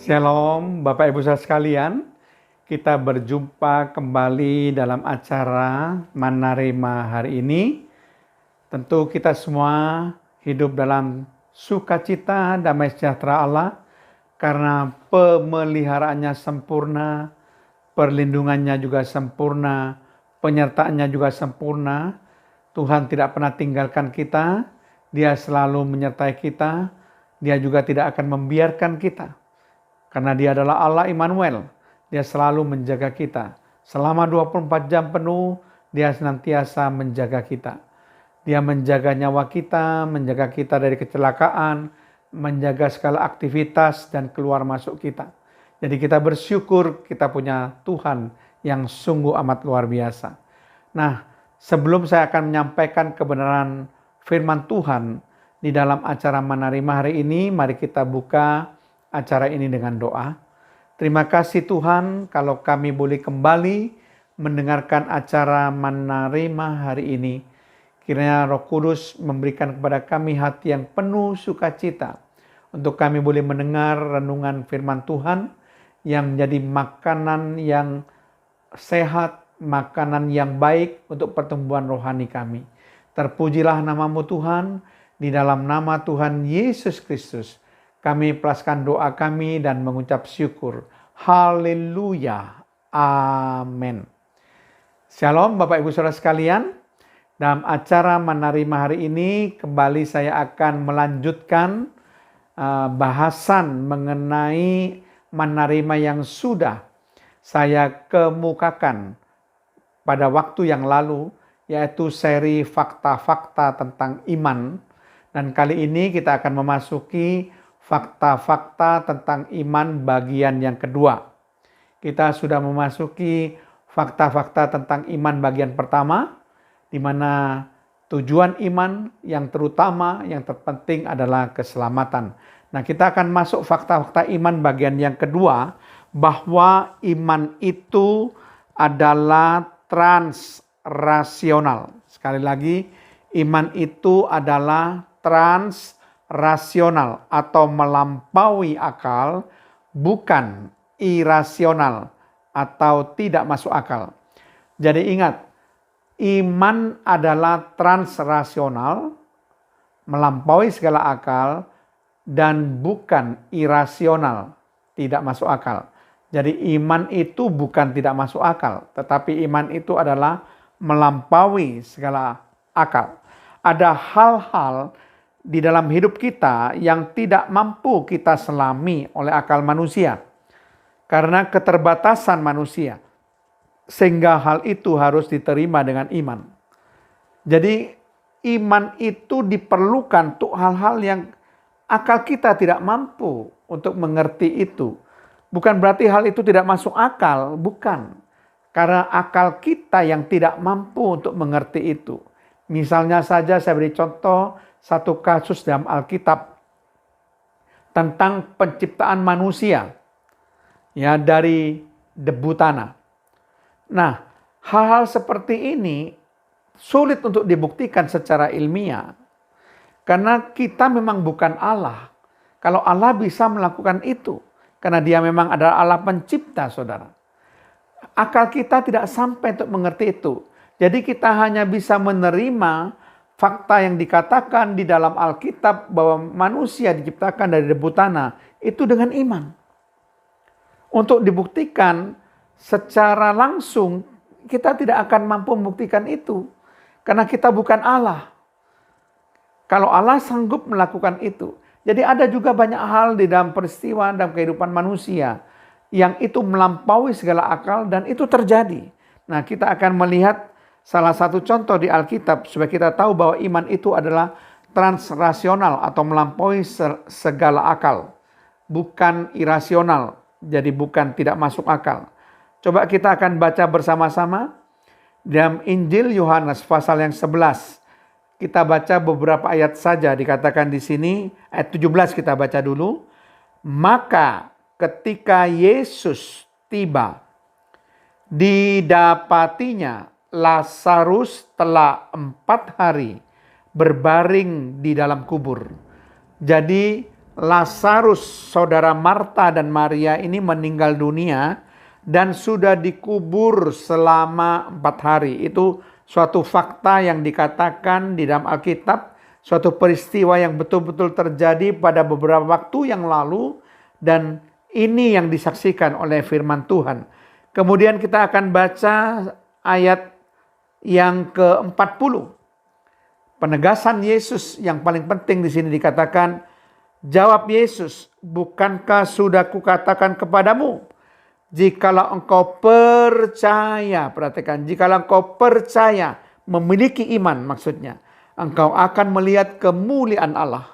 Shalom Bapak Ibu saudara sekalian, kita berjumpa kembali dalam acara Manarima hari ini. Tentu kita semua hidup dalam sukacita, damai sejahtera Allah, karena pemeliharaannya sempurna, perlindungannya juga sempurna, penyertaannya juga sempurna. Tuhan tidak pernah tinggalkan kita, Dia selalu menyertai kita, Dia juga tidak akan membiarkan kita. Karena Dia adalah Allah Immanuel, Dia selalu menjaga kita. Selama 24 jam penuh, Dia senantiasa menjaga kita. Dia menjaga nyawa kita, menjaga kita dari kecelakaan, menjaga segala aktivitas dan keluar masuk kita. Jadi kita bersyukur kita punya Tuhan yang sungguh amat luar biasa. Nah, sebelum saya akan menyampaikan kebenaran firman Tuhan di dalam acara Manarima hari ini, mari kita buka acara ini dengan doa. Terima kasih Tuhan kalau kami boleh kembali mendengarkan acara Manarima hari ini. Kiranya Roh Kudus memberikan kepada kami hati yang penuh sukacita untuk kami boleh mendengar renungan firman Tuhan yang menjadi makanan yang sehat, makanan yang baik untuk pertumbuhan rohani kami. Terpujilah namamu Tuhan, di dalam nama Tuhan Yesus Kristus kami ikhlaskan doa kami dan mengucap syukur. Haleluya. Amin. Shalom Bapak Ibu Saudara sekalian. Dalam acara Manarima hari ini kembali saya akan melanjutkan bahasan mengenai Manarima yang sudah saya kemukakan pada waktu yang lalu, yaitu seri fakta-fakta tentang iman. Dan kali ini kita akan memasuki fakta-fakta tentang iman bagian yang kedua. Kita sudah memasuki fakta-fakta tentang iman bagian pertama, di mana tujuan iman yang terutama, yang terpenting adalah keselamatan. Nah, kita akan masuk fakta-fakta iman bagian yang kedua, bahwa iman itu adalah transrasional. Sekali lagi, iman itu adalah transrasional atau melampaui akal, bukan irasional atau tidak masuk akal. Jadi ingat, iman adalah transrasional, melampaui segala akal, dan bukan irasional, tidak masuk akal. Jadi iman itu bukan tidak masuk akal, tetapi iman itu adalah melampaui segala akal. Ada hal-hal di dalam hidup kita yang tidak mampu kita selami oleh akal manusia karena keterbatasan manusia, sehingga hal itu harus diterima dengan iman. Jadi iman itu diperlukan untuk hal-hal yang akal kita tidak mampu untuk mengerti itu. Bukan berarti hal itu tidak masuk akal, bukan. Karena akal kita yang tidak mampu untuk mengerti itu. Misalnya saja saya beri contoh satu kasus dalam Alkitab tentang penciptaan manusia ya dari debu tanah. Nah, hal-hal seperti ini sulit untuk dibuktikan secara ilmiah karena kita memang bukan Allah. Kalau Allah bisa melakukan itu karena Dia memang adalah Allah pencipta, saudara. Akal kita tidak sampai untuk mengerti itu. Jadi kita hanya bisa menerima fakta yang dikatakan di dalam Alkitab bahwa manusia diciptakan dari debu tanah itu dengan iman. Untuk dibuktikan secara langsung kita tidak akan mampu membuktikan itu karena kita bukan Allah. Kalau Allah sanggup melakukan itu. Jadi ada juga banyak hal di dalam peristiwa dalam kehidupan manusia yang itu melampaui segala akal dan itu terjadi. Nah, kita akan melihat salah satu contoh di Alkitab supaya kita tahu bahwa iman itu adalah transrasional atau melampaui segala akal, bukan irasional, jadi bukan tidak masuk akal. Coba kita akan baca bersama-sama dalam Injil Yohanes pasal yang 11. Kita baca beberapa ayat saja, dikatakan di sini ayat 17 kita baca dulu. Maka ketika Yesus tiba, didapatinya Lazarus telah 4 hari berbaring di dalam kubur. Jadi Lazarus, saudara Marta dan Maria ini meninggal dunia dan sudah dikubur selama 4 hari. Itu suatu fakta yang dikatakan di dalam Alkitab, suatu peristiwa yang betul-betul terjadi pada beberapa waktu yang lalu, dan ini yang disaksikan oleh firman Tuhan. Kemudian kita akan baca ayat yang ke-40. Penegasan Yesus yang paling penting di sini dikatakan, jawab Yesus, bukankah sudah kukatakan kepadamu, jikalau engkau percaya, perhatikan, jikalau engkau percaya, memiliki iman maksudnya, engkau akan melihat kemuliaan Allah.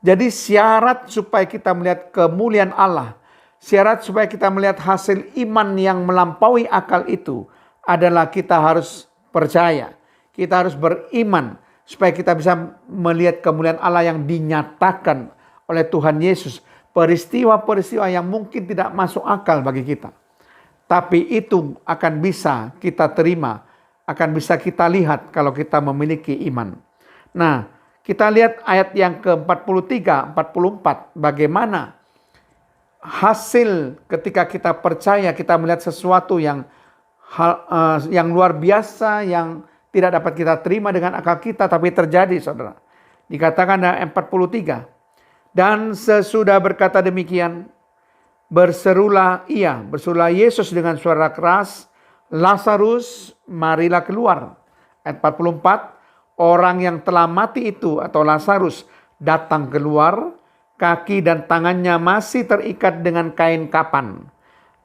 Jadi syarat supaya kita melihat kemuliaan Allah, syarat supaya kita melihat hasil iman yang melampaui akal itu adalah kita harus percaya. Kita harus beriman supaya kita bisa melihat kemuliaan Allah yang dinyatakan oleh Tuhan Yesus. Peristiwa-peristiwa yang mungkin tidak masuk akal bagi kita. Tapi itu akan bisa kita terima, akan bisa kita lihat kalau kita memiliki iman. Nah, kita lihat ayat yang ke-43, 44. Bagaimana hasil ketika kita percaya, kita melihat sesuatu yang luar biasa, yang tidak dapat kita terima dengan akal kita, tapi terjadi, saudara. Dikatakan dalam 43. Dan sesudah berkata demikian, berserulah Yesus dengan suara keras, Lazarus, marilah keluar. Ayat 44, orang yang telah mati itu atau Lazarus datang keluar, kaki dan tangannya masih terikat dengan kain kapan,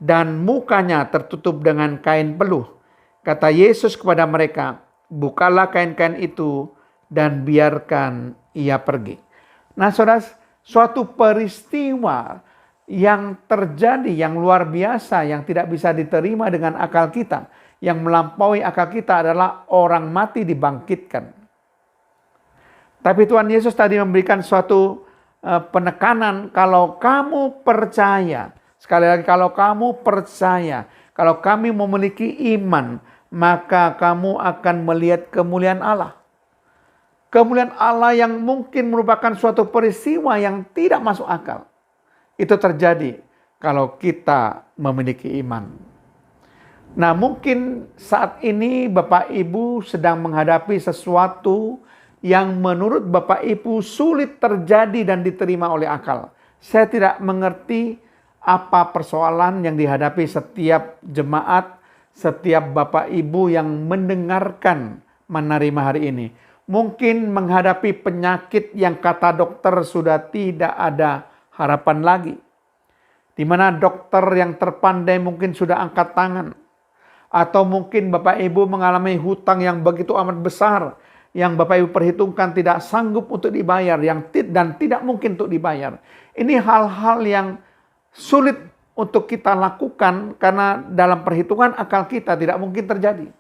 dan mukanya tertutup dengan kain peluh. Kata Yesus kepada mereka, bukalah kain-kain itu dan biarkan ia pergi. Nah, saudara, suatu peristiwa yang terjadi yang luar biasa, yang tidak bisa diterima dengan akal kita, yang melampaui akal kita adalah orang mati dibangkitkan. Tapi Tuhan Yesus tadi memberikan suatu penekanan, kalau kamu percaya, sekali lagi kalau kamu percaya, kalau kami memiliki iman, maka kamu akan melihat kemuliaan Allah. Kemuliaan Allah yang mungkin merupakan suatu peristiwa yang tidak masuk akal. Itu terjadi kalau kita memiliki iman. Nah, mungkin saat ini Bapak Ibu sedang menghadapi sesuatu yang menurut Bapak Ibu sulit terjadi dan diterima oleh akal. Saya tidak mengerti apa persoalan yang dihadapi setiap jemaat, setiap Bapak Ibu yang mendengarkan menerima hari ini. Mungkin menghadapi penyakit yang kata dokter sudah tidak ada harapan lagi. Di mana dokter yang terpandai mungkin sudah angkat tangan. Atau mungkin Bapak Ibu mengalami hutang yang begitu amat besar, yang Bapak Ibu perhitungkan tidak sanggup untuk dibayar, dan tidak mungkin untuk dibayar. Ini hal-hal yang sulit untuk kita lakukan karena dalam perhitungan akal kita tidak mungkin terjadi.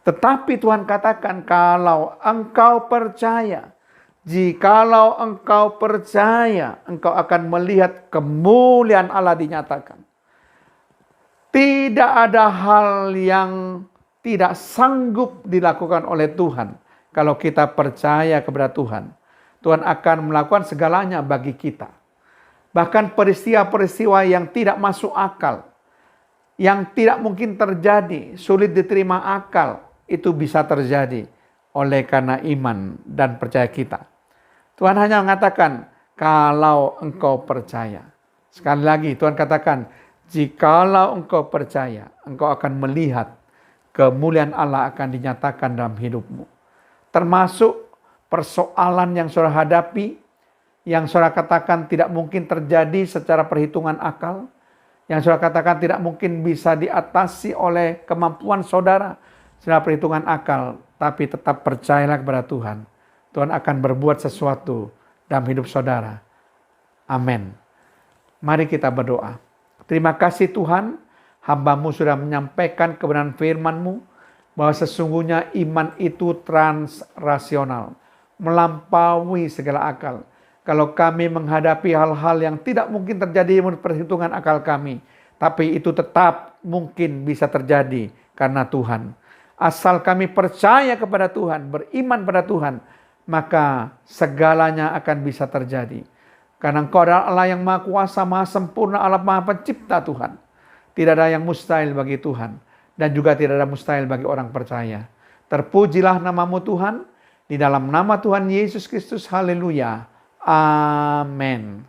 Tetapi Tuhan katakan, kalau engkau percaya, jikalau engkau percaya, engkau akan melihat kemuliaan Allah dinyatakan. Tidak ada hal yang tidak sanggup dilakukan oleh Tuhan. Kalau kita percaya kepada Tuhan, Tuhan akan melakukan segalanya bagi kita. Bahkan peristiwa-peristiwa yang tidak masuk akal, yang tidak mungkin terjadi, sulit diterima akal, itu bisa terjadi oleh karena iman dan percaya kita. Tuhan hanya mengatakan, kalau engkau percaya. Sekali lagi Tuhan katakan, jikalau engkau percaya, engkau akan melihat kemuliaan Allah akan dinyatakan dalam hidupmu. Termasuk persoalan yang saudara hadapi, yang saudara katakan tidak mungkin terjadi secara perhitungan akal, yang saudara katakan tidak mungkin bisa diatasi oleh kemampuan saudara secara perhitungan akal, tapi tetap percayalah kepada Tuhan. Tuhan akan berbuat sesuatu dalam hidup saudara. Amin. Mari kita berdoa. Terima kasih Tuhan, hamba-Mu sudah menyampaikan kebenaran firman-Mu, bahwa sesungguhnya iman itu transrasional, melampaui segala akal. Kalau kami menghadapi hal-hal yang tidak mungkin terjadi menurut perhitungan akal kami, tapi itu tetap mungkin bisa terjadi karena Tuhan. Asal kami percaya kepada Tuhan, beriman pada Tuhan, maka segalanya akan bisa terjadi. Karena Engkau adalah Allah yang Maha Kuasa, Maha Sempurna, Allah Maha Pencipta Tuhan. Tidak ada yang mustahil bagi Tuhan. Dan juga tidak ada mustahil bagi orang percaya. Terpujilah nama-Mu Tuhan. Di dalam nama Tuhan Yesus Kristus. Haleluya. Amin.